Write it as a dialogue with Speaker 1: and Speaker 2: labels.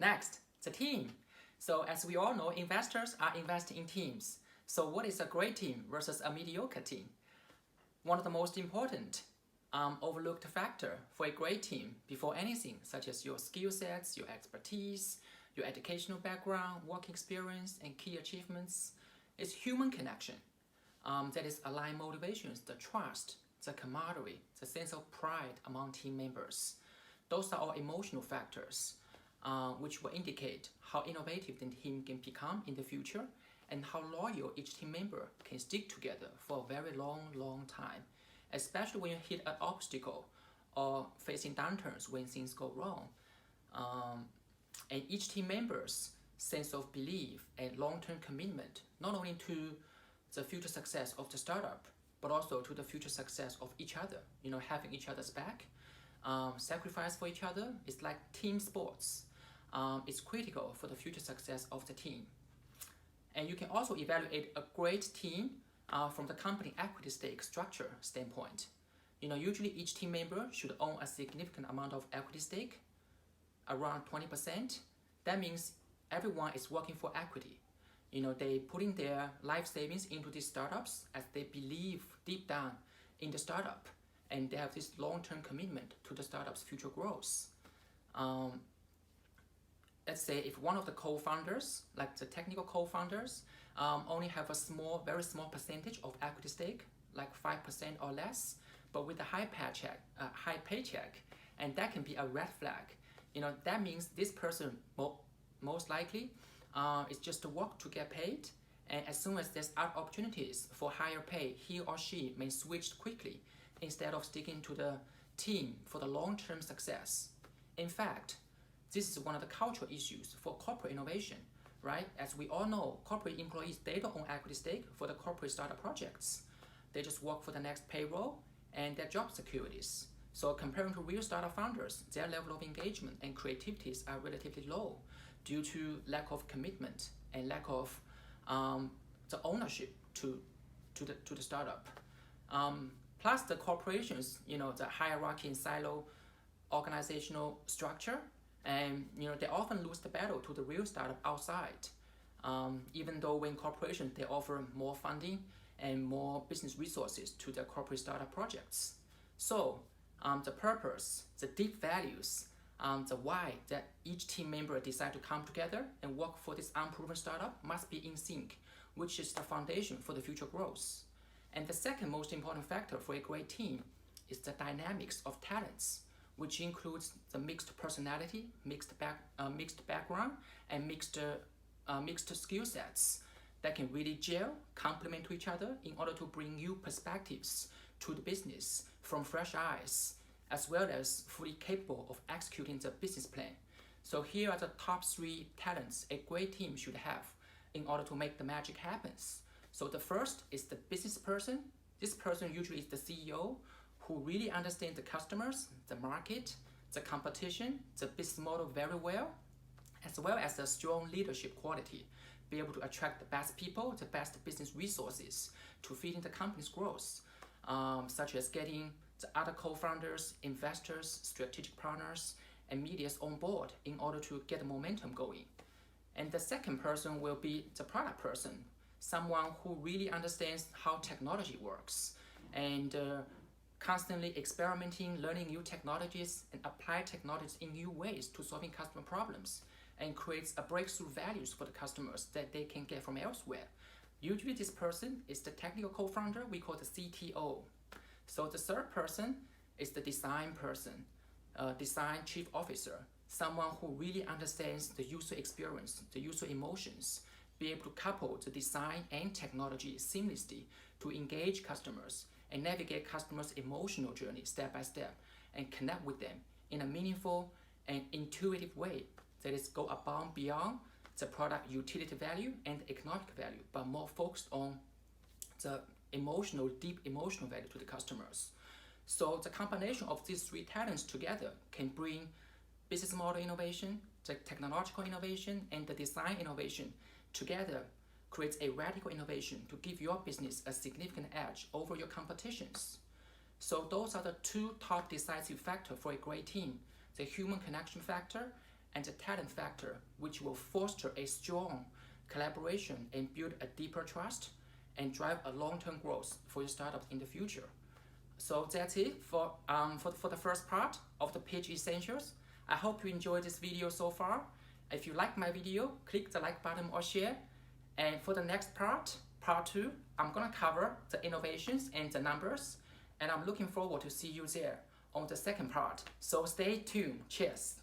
Speaker 1: Next, the team. So as we all know, investors are investing in teams. So what is a great team versus a mediocre team? One of the most important overlooked factor for a great team before anything, such as your skill sets, your expertise, your educational background, work experience, and key achievements, is human connection. That is aligned motivations, the trust, the camaraderie, the sense of pride among team members. Those are all emotional factors which will indicate how innovative the team can become in the future and how loyal each team member can stick together for a very long time, especially when you hit an obstacle or facing downturns when things go wrong. And each team member's sense of belief and long-term commitment, not only to the future success of the startup, but also to the future success of each other, having each other's back, sacrifice for each other. It's like team sports. It's critical for the future success of the team. And you can also evaluate a great team from the company equity stake structure standpoint. Usually each team member should own a significant amount of equity stake, around 20%. That means everyone is working for equity. They putting their life savings into these startups as they believe deep down in the startup, and they have this long-term commitment to the startup's future growth. Let's say if one of the co-founders, like the technical co-founders, only have a very small percentage of equity stake, like 5% or less, but with a high paycheck, and that can be a red flag. That means this person most likely is just to work to get paid, and as soon as there's opportunities for higher pay, he or she may switch quickly instead of sticking to the team for the long-term success. In fact, this is one of the cultural issues for corporate innovation, right? As we all know, corporate employees, they don't own equity stake for the corporate startup projects. They just work for the next payroll and their job securities. So comparing to real startup founders, their level of engagement and creativities are relatively low due to lack of commitment and lack of the ownership to the startup. Plus the corporations, the hierarchy and silo organizational structure, and they often lose the battle to the real startup outside. Even though when corporations, they offer more funding and more business resources to their corporate startup projects. So the purpose, the deep values, the why that each team member decide to come together and work for this unproven startup must be in sync, which is the foundation for the future growth. And the second most important factor for a great team is the dynamics of talents, which includes the mixed personality, mixed background, and mixed skill sets that can really gel, complement to each other in order to bring new perspectives to the business from fresh eyes, as well as fully capable of executing the business plan. So here are the top 3 talents a great team should have in order to make the magic happen. So the first is the business person. This person usually is the CEO who really understands the customers, the market, the competition, the business model very well, as well as a strong leadership quality, be able to attract the best people, the best business resources to feed in the company's growth, such as getting the other co-founders, investors, strategic partners, and medias on board in order to get the momentum going. And the second person will be the product person, someone who really understands how technology works and constantly experimenting, learning new technologies, and apply technologies in new ways to solving customer problems, and creates a breakthrough values for the customers that they can get from elsewhere. Usually this person is the technical co-founder, we call the CTO. So the third person is the design person, design chief officer, someone who really understands the user experience, the user emotions, be able to couple the design and technology seamlessly to engage customers and navigate customers' emotional journey step by step and connect with them in a meaningful and intuitive way that is go above beyond the product utility value and economic value, but more focused on the deep emotional value to the customers. So the combination of these 3 talents together can bring business model innovation, the technological innovation, and the design innovation together creates a radical innovation to give your business a significant edge over your competitions. So those are the 2 top decisive factors for a great team, the human connection factor and the talent factor, which will foster a strong collaboration and build a deeper trust and drive a long-term growth for your startup in the future. So that's it for the first part of the pitch essentials. I hope you enjoyed this video so far. If you like my video, click the like button or share. And for the next part 2, I'm gonna cover the innovations and the numbers, and I'm looking forward to see you there on the second part. So stay tuned. Cheers.